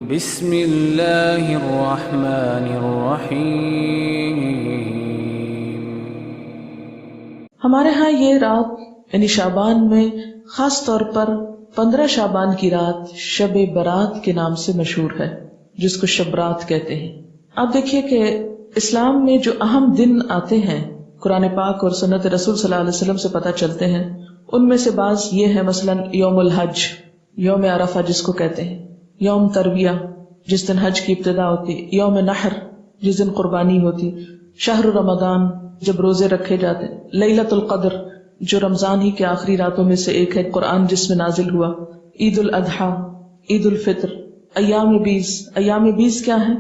بسم اللہ الرحمن الرحیم. ہمارے ہاں یہ رات یعنی شعبان میں خاص طور پر 15 شعبان کی رات شب برات کے نام سے مشہور ہے، جس کو شب رات کہتے ہیں. آپ دیکھیے کہ اسلام میں جو اہم دن آتے ہیں قرآن پاک اور سنت رسول صلی اللہ علیہ وسلم سے پتہ چلتے ہیں، ان میں سے بعض یہ ہے، مثلا یوم الحج، یوم عرفہ جس کو کہتے ہیں، یوم ترویہ جس دن حج کی ابتدا ہوتی، یوم نحر جس دن قربانی ہوتی، شہر رمضان جب روزے رکھے جاتے، لیلۃ القدر جو رمضان ہی کے آخری راتوں میں سے ایک ہے، قرآن جس میں نازل ہوا، عید الاضحیٰ، عید الفطر، ایام بیس. ایام بیس کیا ہیں؟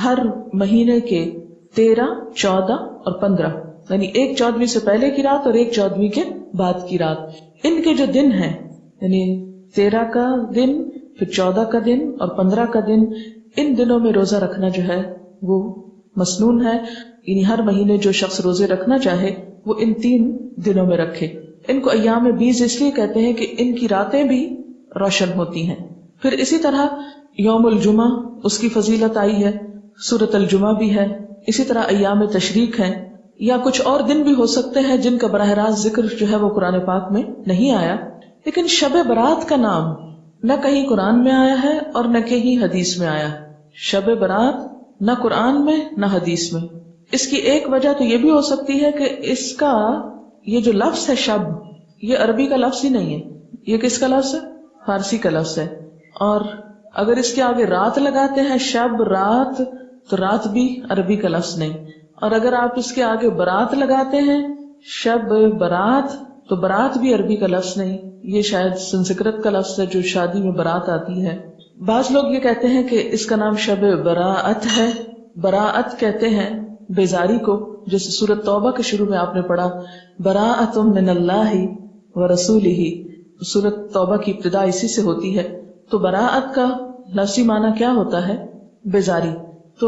ہر مہینے کے 13، 14 اور 15، یعنی ایک 14ویں سے پہلے کی رات اور ایک 14ویں کے بعد کی رات. ان کے جو دن ہیں یعنی 13 کا دن، پھر 14 کا دن اور 15 کا دن، ان دنوں میں روزہ رکھنا جو ہے وہ مسنون ہے. یعنی ہر مہینے جو شخص روزے رکھنا چاہے وہ ان 3 دنوں میں رکھے. ان کو ایام بیس اس لیے کہتے ہیں کہ ان کی راتیں بھی روشن ہوتی ہیں. پھر اسی طرح یوم الجمعہ، اس کی فضیلت آئی ہے، سورۃ الجمعہ بھی ہے. اسی طرح ایام تشریق ہیں، یا کچھ اور دن بھی ہو سکتے ہیں جن کا براہ راست ذکر جو ہے وہ قرآن پاک میں نہیں آیا. لیکن شب برات کا نام نہ کہیں قرآن میں آیا ہے اور نہ کہیں حدیث میں آیا. شب برات نہ قرآن میں نہ حدیث میں. اس کی ایک وجہ تو یہ بھی ہو سکتی ہے کہ اس کا یہ جو لفظ ہے شب، یہ عربی کا لفظ ہی نہیں ہے. یہ کس کا لفظ ہے؟ فارسی کا لفظ ہے. اور اگر اس کے آگے رات لگاتے ہیں، شب رات، تو رات بھی عربی کا لفظ نہیں. اور اگر آپ اس کے آگے برات لگاتے ہیں، شب برات، تو برات بھی عربی کا لفظ نہیں، یہ شاید سنسکرت کا لفظ ہے جو شادی میں برات آتی ہے. بعض لوگ یہ کہتے ہیں کہ اس کا نام شب براءت ہے. براءت کہتے ہیں بیزاری کو، جیسے سورۃ توبہ کے شروع میں آپ نے پڑھا براءۃ من اللہ ورسولہ. سورۃ توبہ کی ابتدا اسی سے ہوتی ہے. تو براءت کا لفظی معنی کیا ہوتا ہے؟ بیزاری. تو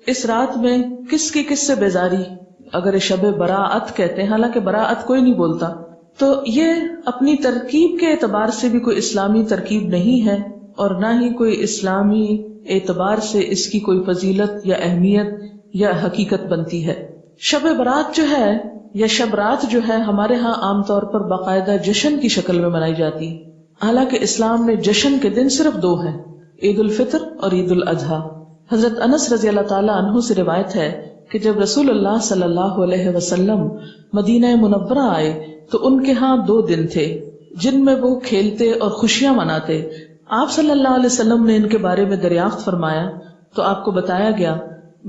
اس رات میں کس کی کس سے بیزاری اگر شب براءت کہتے ہیں، حالانکہ براءت کوئی نہیں بولتا، تو یہ اپنی ترکیب کے اعتبار سے بھی کوئی اسلامی ترکیب نہیں ہے، اور نہ ہی کوئی اسلامی اعتبار سے اس کی کوئی فضیلت یا اہمیت یا حقیقت بنتی ہے. شب برات جو ہے یا شب رات جو ہے ہمارے ہاں عام طور پر باقاعدہ جشن کی شکل میں منائی جاتی ہے. حالانکہ اسلام میں جشن کے دن صرف 2 ہیں، عید الفطر اور عید الاضحیٰ. حضرت انس رضی اللہ تعالیٰ عنہ سے روایت ہے کہ جب رسول اللہ صلی اللہ علیہ وسلم مدینہ منورہ آئے تو ان کے ہاں 2 دن تھے جن میں وہ کھیلتے اور خوشیاں مناتے. آپ صلی اللہ علیہ وسلم نے ان کے بارے میں دریافت فرمایا تو آپ کو بتایا گیا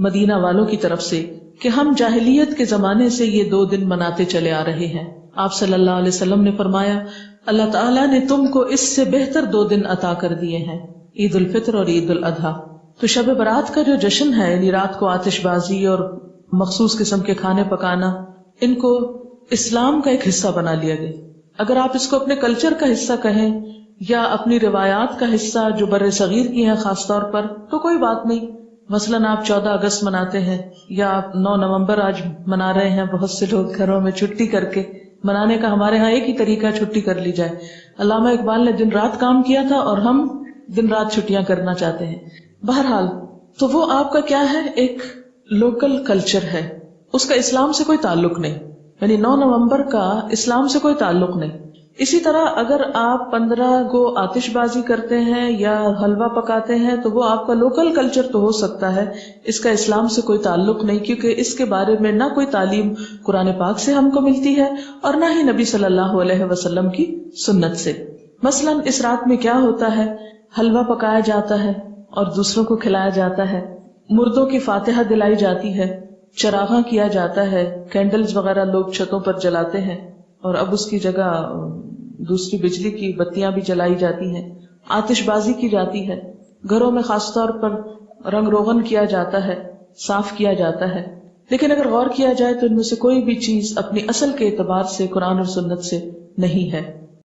مدینہ والوں کی طرف سے کہ ہم جاہلیت کے زمانے سے یہ 2 دن مناتے چلے آ رہے ہیں. آپ صلی اللہ علیہ وسلم نے فرمایا اللہ تعالیٰ نے تم کو اس سے بہتر 2 دن عطا کر دیے ہیں، عید الفطر اور عید الاضحیٰ. تو شب برات کا جو جشن ہے یعنی رات کو آتش بازی اور مخصوص قسم کے کھانے پکانا، ان کو اسلام کا ایک حصہ بنا لیا گیا. اگر آپ اس کو اپنے کلچر کا حصہ کہیں یا اپنی روایات کا حصہ جو بر صغیر کی ہیں خاص طور پر، تو کوئی بات نہیں. مثلاً آپ 14 اگست مناتے ہیں یا آپ 9 نومبر آج منا رہے ہیں، بہت سے لوگ گھروں میں چھٹی کر کے منانے کا ہمارے ہاں ایک ہی طریقہ چھٹی کر لی جائے. علامہ اقبال نے دن رات کام کیا تھا اور ہم دن رات چھٹیاں کرنا چاہتے ہیں. بہرحال تو وہ آپ کا کیا ہے، ایک لوکل کلچر ہے، اس کا اسلام سے کوئی تعلق نہیں. یعنی 9 نومبر کا اسلام سے کوئی تعلق نہیں. اسی طرح اگر آپ 15 کو آتش بازی کرتے ہیں یا حلوہ پکاتے ہیں تو وہ آپ کا لوکل کلچر تو ہو سکتا ہے، اس کا اسلام سے کوئی تعلق نہیں، کیونکہ اس کے بارے میں نہ کوئی تعلیم قرآن پاک سے ہم کو ملتی ہے اور نہ ہی نبی صلی اللہ علیہ وسلم کی سنت سے. مثلاً اس رات میں کیا ہوتا ہے، حلوہ پکایا جاتا ہے اور دوسروں کو کھلایا جاتا ہے، مردوں کی فاتحہ دلائی جاتی ہے، چراغاں کیا جاتا ہے، کینڈلز وغیرہ لوگ چھتوں پر جلاتے ہیں، اور اب اس کی جگہ دوسری بجلی کی بتیاں بھی جلائی جاتی ہیں، آتش بازی کی جاتی ہے، گھروں میں خاص طور پر رنگ روغن کیا جاتا ہے، صاف کیا جاتا ہے. لیکن اگر غور کیا جائے تو ان میں سے کوئی بھی چیز اپنی اصل کے اعتبار سے قرآن اور سنت سے نہیں ہے.